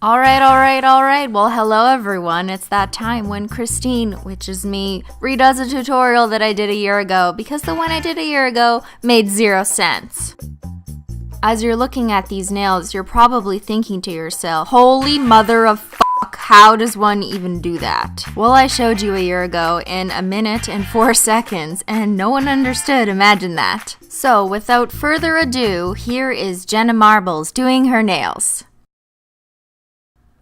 Alright. Well, hello everyone. It's that time when Christine, which is me, redoes a tutorial that I did a year ago because the one I did a year ago made 0 sense. As you're looking at these nails, you're probably thinking to yourself, holy mother of fuck, how does one even do that? Well, I showed you a year ago in 1 minute and 4 seconds, and no one understood. Imagine that. So, without further ado, here is Jenna Marbles doing her nails.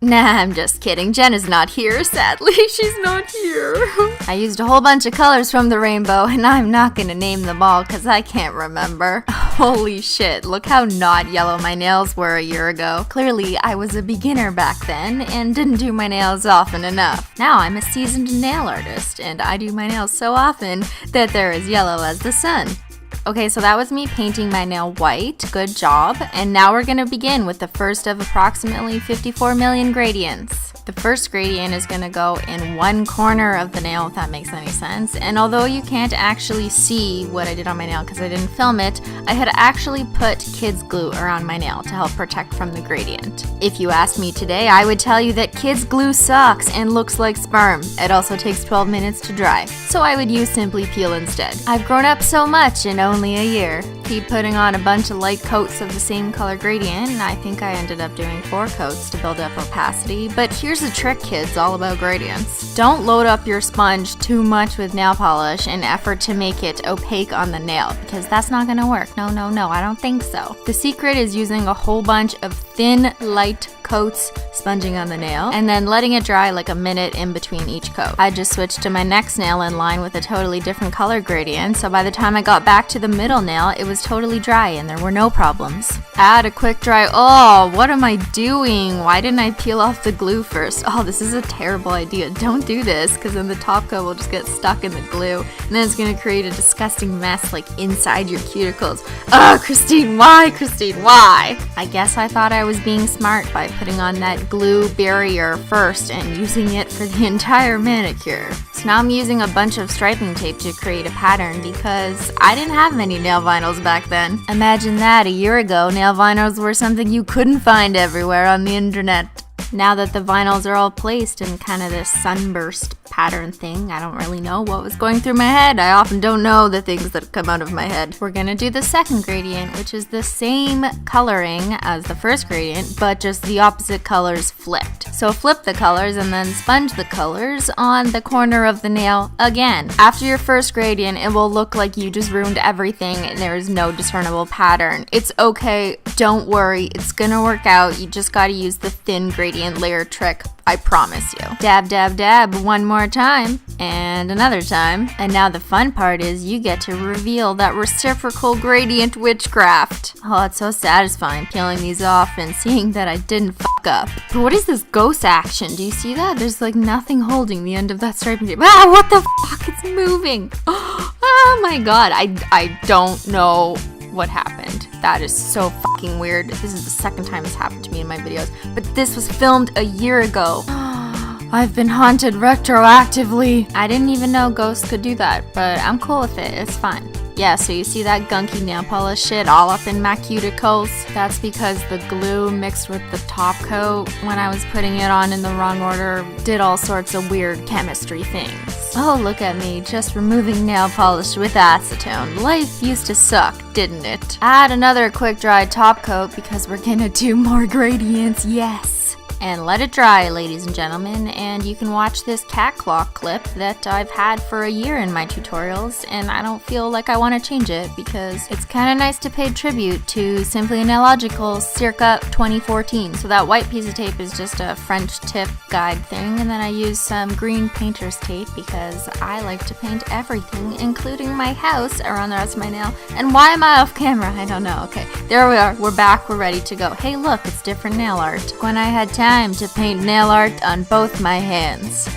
Nah, I'm just kidding. Jenna's not here, sadly. She's not here. I used a whole bunch of colors from the rainbow, and I'm not gonna name them all because I can't remember. Holy shit, look how not yellow my nails were a year ago. Clearly, I was a beginner back then and didn't do my nails often enough. Now I'm a seasoned nail artist, and I do my nails so often that they're as yellow as the sun. Okay, so that was me painting my nail white. Good job. And now we're going to begin with the first of approximately 54 million gradients. The first gradient is going to go in one corner of the nail, if that makes any sense. And although you can't actually see what I did on my nail because I didn't film it, I had actually put kids glue around my nail to help protect from the gradient. If you asked me today, I would tell you that kids glue sucks and looks like sperm. It also takes 12 minutes to dry. So I would use Simply Peel instead. I've grown up so much in only a year. Keep putting on a bunch of light coats of the same color gradient, and I think I ended up doing 4 coats to build up opacity. But here's the trick, kids, all about gradients. Don't load up your sponge too much with nail polish in effort to make it opaque on the nail, because that's not gonna work. No, I don't think so. The secret is using a whole bunch of thin, light coats, sponging on the nail, and then letting it dry like 1 minute in between each coat. I just switched to my next nail in line with a totally different color gradient, so by the time I got back to the middle nail, it was totally dry and there were no problems. Add a quick dry. Oh, what am I doing? Why didn't I peel off the glue first? Oh, this is a terrible idea. Don't do this, because then the top coat will just get stuck in the glue, and then it's gonna create a disgusting mess like inside your cuticles. Oh, Christine, why? I guess I thought I was being smart by putting on that glue barrier first and using it for the entire manicure. So now I'm using a bunch of striping tape to create a pattern because I didn't have many nail vinyls back then. Imagine that, a year ago, nail vinyls were something you couldn't find everywhere on the internet. Now that the vinyls are all placed in kind of this sunburst pattern thing, I don't really know what was going through my head. I often don't know the things that come out of my head. We're gonna do the second gradient, which is the same coloring as the first gradient, but just the opposite colors flipped. So flip the colors and then sponge the colors on the corner of the nail again. After your first gradient, it will look like you just ruined everything and there is no discernible pattern. It's okay, don't worry, it's gonna work out. You just gotta use the thin gradient layer trick. I promise you. Dab, dab, dab, one more time, and another time. And now the fun part is you get to reveal that reciprocal gradient witchcraft. Oh, it's so satisfying peeling these off and seeing that I didn't fuck up. But what is this ghost action? Do you see that? There's like nothing holding the end of that striping tape. Ah, what the fuck? It's moving. Oh my god, I don't know what happened. That is so fucking weird. This is the second time it's happened to me in my videos, but this was filmed a year ago. I've been haunted retroactively. I didn't even know ghosts could do that, but I'm cool with it. It's fun. Yeah, so you see that gunky nail polish shit all up in my cuticles? That's because the glue mixed with the top coat when I was putting it on in the wrong order did all sorts of weird chemistry things. Oh, look at me, just removing nail polish with acetone. Life used to suck, didn't it? Add another quick dry top coat because we're gonna do more gradients, yes! And let it dry, ladies and gentlemen, and you can watch this cat claw clip that I've had for a year in my tutorials, and I don't feel like I want to change it because it's kind of nice to pay tribute to Simply Nailogical circa 2014. So that white piece of tape is just a French tip guide thing, and then I use some green painter's tape because I like to paint everything, including my house, around the rest of my nail. And why am I off camera? I don't know. Okay, there we are. We're back. We're ready to go. Hey, look, it's different nail art. When I had time to paint nail art on both my hands.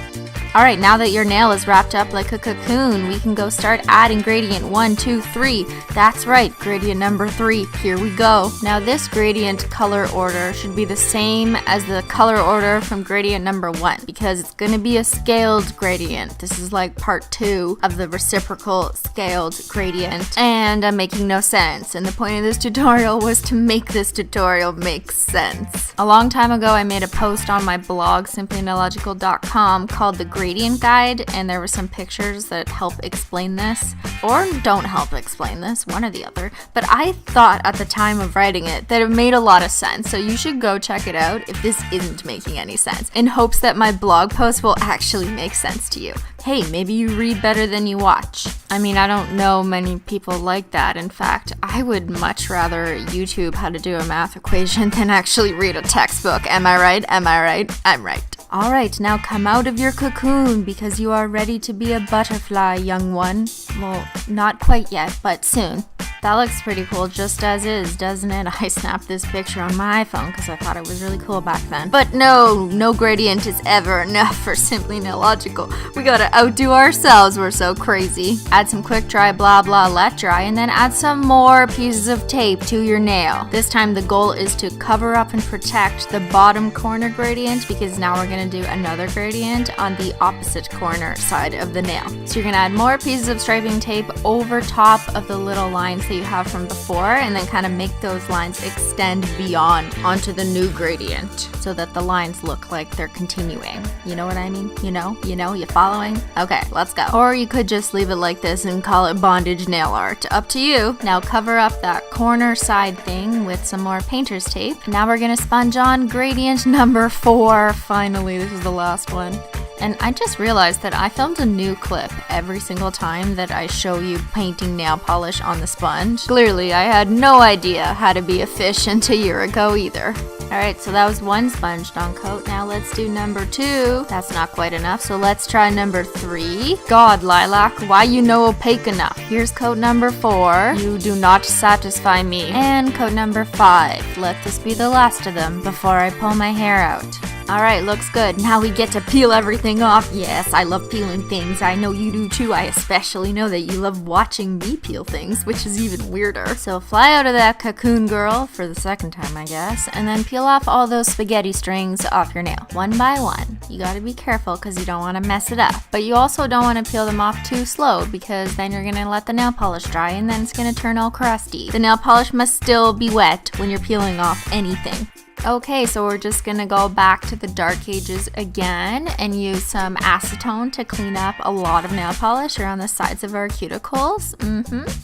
Alright, now that your nail is wrapped up like a cocoon, we can go start adding gradient 1, 2, 3. That's right, gradient number 3. Here we go. Now this gradient color order should be the same as the color order from gradient number 1 because it's going to be a scaled gradient. This is like part 2 of the reciprocal scaled gradient, and I'm making no sense. And the point of this tutorial was to make this tutorial make sense. A long time ago, I made a post on my blog, simplynailogical.com, called the Gradient Guide, and there were some pictures that help explain this, or don't help explain this, one or the other. But I thought at the time of writing it that it made a lot of sense, so you should go check it out if this isn't making any sense, in hopes that my blog post will actually make sense to you. Hey, maybe you read better than you watch. I mean, I don't know many people like that. In fact, I would much rather YouTube how to do a math equation than actually read a textbook. Am I right? Am I right? I'm right. Alright, now come out of your cocoon because you are ready to be a butterfly, young one. Well, not quite yet, but soon. That looks pretty cool just as is, doesn't it? I snapped this picture on my iPhone because I thought it was really cool back then. But no gradient is ever enough for Simply Nailogical. We gotta outdo ourselves, we're so crazy. Add some quick dry blah blah let dry and then add some more pieces of tape to your nail. This time the goal is to cover up and protect the bottom corner gradient because now we're gonna do another gradient on the opposite corner side of the nail. So you're gonna add more pieces of striping tape over top of the little lines that you have from before and then kind of make those lines extend beyond onto the new gradient so that the lines look like they're continuing. You know what I mean? You know, you following? Okay, let's go. Or you could just leave it like this and call it bondage nail art. Up to you. Now cover up that corner side thing with some more painter's tape. Now we're gonna sponge on gradient number 4. Finally, this is the last one. And I just realized that I filmed a new clip every single time that I show you painting nail polish on the sponge. Clearly, I had no idea how to be efficient a year ago either. Alright, so that was one sponged on coat. Now let's do number 2. That's not quite enough, so let's try number 3. God, Lilac, why you no opaque enough? Here's coat number 4. You do not satisfy me. And coat number 5. Let this be the last of them before I pull my hair out. Alright, looks good. Now we get to peel everything off. Yes, I love peeling things. I know you do too. I especially know that you love watching me peel things, which is even weirder. So fly out of that cocoon, girl, for the second time, I guess, and then peel off all those spaghetti strings off your nail, one by one. You gotta be careful because you don't want to mess it up. But you also don't want to peel them off too slow because then you're gonna let the nail polish dry and then it's gonna turn all crusty. The nail polish must still be wet when you're peeling off anything. Okay, so we're just gonna go back to the dark ages again and use some acetone to clean up a lot of nail polish around the sides of our cuticles.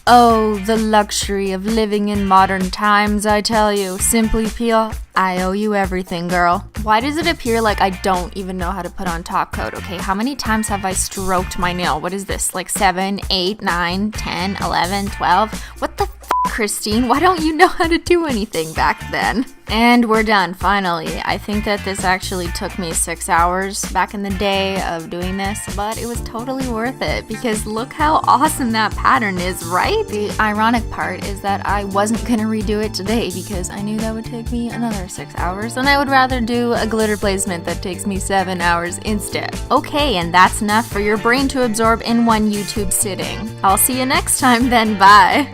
Oh, the luxury of living in modern times, I tell you. Simply Peel, I owe you everything, girl. Why does it appear like I don't even know how to put on top coat? Okay, how many times have I stroked my nail? What is this, like 7, 8, 9, 10, 11, 12? What the Christine? Why don't you know how to do anything back then? And we're done, finally. I think that this actually took me 6 hours back in the day of doing this, but it was totally worth it because look how awesome that pattern is, right? The ironic part is that I wasn't gonna redo it today because I knew that would take me another 6 hours and I would rather do a glitter placement that takes me 7 hours instead. Okay, and that's enough for your brain to absorb in one YouTube sitting. I'll see you next time then, bye!